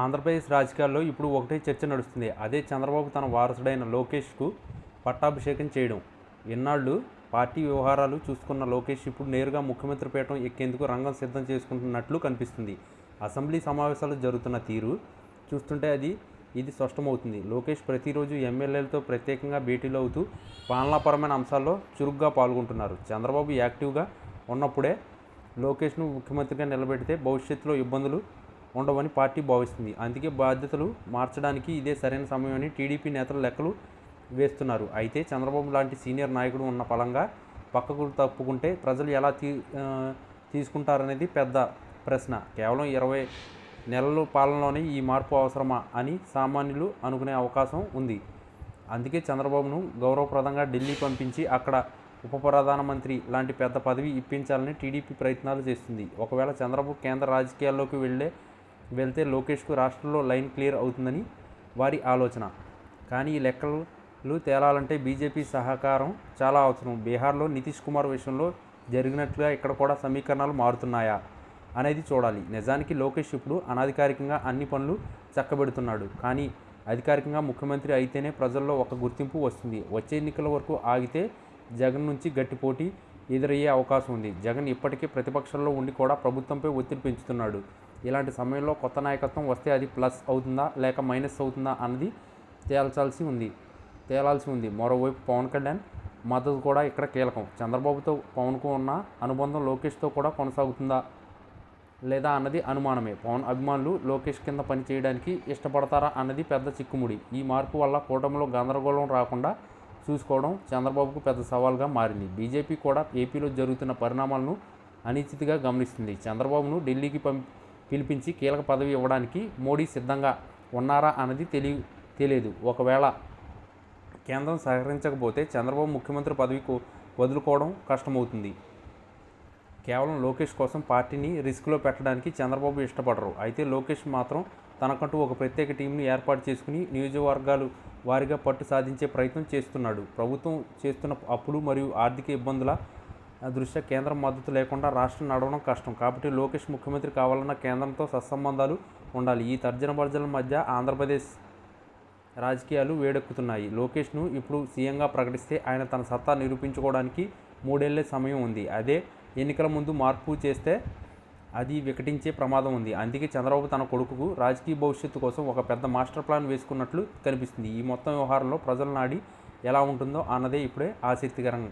ఆంధ్రప్రదేశ్ రాజకీయాల్లో ఇప్పుడు ఒకటే చర్చ నడుస్తుంది. అదే చంద్రబాబు తన వారసుడైన లోకేష్కు పట్టాభిషేకం చేయడం. ఇన్నాళ్ళు పార్టీ వ్యవహారాలు చూసుకున్న లోకేష్ ఇప్పుడు నేరుగా ముఖ్యమంత్రి పీఠం ఎక్కేందుకు రంగం సిద్ధం చేసుకుంటున్నట్లు కనిపిస్తుంది. అసెంబ్లీ సమావేశాలు జరుగుతున్న తీరు చూస్తుంటే ఇది స్పష్టమవుతుంది. లోకేష్ ప్రతిరోజు ఎమ్మెల్యేలతో ప్రత్యేకంగా భేటీలు అవుతూ పాలనాపరమైన అంశాల్లో చురుగ్గా పాల్గొంటున్నారు. చంద్రబాబు యాక్టివ్గా ఉన్నప్పుడే లోకేష్ను ముఖ్యమంత్రిగా నిలబెడితే భవిష్యత్తులో ఇబ్బందులు ఉండవని పార్టీ భావిస్తుంది. అందుకే బాధ్యతలు మార్చడానికి ఇదే సరైన సమయమని టీడీపీ నేతలు లెక్కలు వేస్తున్నారు. అయితే చంద్రబాబు లాంటి సీనియర్ నాయకుడు ఉన్న పలంగా పక్కకు తప్పుకుంటే ప్రజలు ఎలా తీసుకుంటారనేది పెద్ద ప్రశ్న. కేవలం 20 నెలల పాలనలోనే ఈ మార్పు అవసరమా అని సామాన్యులు అనుకునే అవకాశం ఉంది. అందుకే చంద్రబాబును గౌరవప్రదంగా ఢిల్లీ పంపించి అక్కడ ఉప ప్రధానమంత్రి లాంటి పెద్ద పదవి ఇప్పించాలని టీడీపీ ప్రయత్నాలు చేస్తుంది. ఒకవేళ చంద్రబాబు కేంద్ర రాజకీయాల్లోకి వెళ్తే లోకేష్కు రాష్ట్రంలో లైన్ క్లియర్ అవుతుందని వారి ఆలోచన. కానీ ఈ లెక్కలు తేలాలంటే బీజేపీ సహకారం చాలా అవసరం. బీహార్లో నితీష్ కుమార్ విషయంలో జరిగినట్లుగా ఇక్కడ కూడా సమీకరణాలు మారుతున్నాయా అనేది చూడాలి. నిజానికి లోకేష్ ఇప్పుడు అనధికారికంగా అన్ని పనులు చక్కబెడుతున్నాడు. కానీ అధికారికంగా ముఖ్యమంత్రి అయితేనే ప్రజల్లో ఒక గుర్తింపు వస్తుంది. వచ్చే ఎన్నికల వరకు ఆగితే జగన్ నుంచి గట్టి పోటీ ఎదురయ్యే అవకాశం ఉంది. జగన్ ఇప్పటికే ప్రతిపక్షంలో ఉండి కూడా ప్రభుత్వంపై ఒత్తిడి పెంచుతున్నాడు. ఇలాంటి సమయంలో కొత్త నాయకత్వం వస్తే అది ప్లస్ అవుతుందా లేక మైనస్ అవుతుందా అన్నది తేలాల్సి ఉంది. మరోవైపు పవన్ కళ్యాణ్ మద్దతు కూడా ఇక్కడ కీలకం. చంద్రబాబుతో పవన్కు ఉన్న అనుబంధం లోకేష్తో కూడా కొనసాగుతుందా లేదా అన్నది అనుమానమే. పవన్ అభిమానులు లోకేష్ కింద పని చేయడానికి ఇష్టపడతారా అన్నది పెద్ద చిక్కుముడి. ఈ మార్పు వల్ల కూటమిలో గందరగోళం రాకుండా చూసుకోవడం చంద్రబాబుకు పెద్ద సవాల్గా మారింది. బీజేపీ కూడా ఏపీలో జరుగుతున్న పరిణామాలను అనిశ్చితిగా గమనిస్తుంది. చంద్రబాబును ఢిల్లీకి పిలిపించి కీలక పదవి ఇవ్వడానికి మోడీ సిద్ధంగా ఉన్నారా అన్నది తెలియదు. ఒకవేళ కేంద్రం సహకరించకపోతే చంద్రబాబు ముఖ్యమంత్రి పదవికి వదులుకోవడం కష్టమవుతుంది. కేవలం లోకేష్ కోసం పార్టీని రిస్క్లో పెట్టడానికి చంద్రబాబు ఇష్టపడరు. అయితే లోకేష్ మాత్రం తనకంటూ ఒక ప్రత్యేక టీంను ఏర్పాటు చేసుకుని నియోజకవర్గాలు వారీగా పట్టు సాధించే ప్రయత్నం చేస్తున్నాడు. ప్రభుత్వం చేస్తున్న అప్పులు మరియు ఆర్థిక ఇబ్బందుల దృష్ట్యా కేంద్రం మద్దతు లేకుండా రాష్ట్రం నడవడం కష్టం. కాబట్టి లోకేష్ ముఖ్యమంత్రి కావాలన్న కేంద్రంతో సత్సంబంధాలు ఉండాలి. ఈ తర్జన భర్జనల మధ్య ఆంధ్రప్రదేశ్ రాజకీయాలు వేడెక్కుతున్నాయి. లోకేష్ను ఇప్పుడు సీఎంగా ప్రకటిస్తే ఆయన తన సత్తా నిరూపించుకోవడానికి 3 ఏళ్లే సమయం ఉంది. అదే ఎన్నికల ముందు మార్పు చేస్తే అది వికటించే ప్రమాదం ఉంది. అందుకే చంద్రబాబు తన కొడుకుకు రాజకీయ భవిష్యత్తు కోసం ఒక పెద్ద మాస్టర్ ప్లాన్ వేసుకున్నట్లు కనిపిస్తుంది. ఈ మొత్తం వ్యవహారంలో ప్రజల నాడి ఎలా ఉంటుందో అన్నదే ఇప్పుడే ఆసక్తికరం.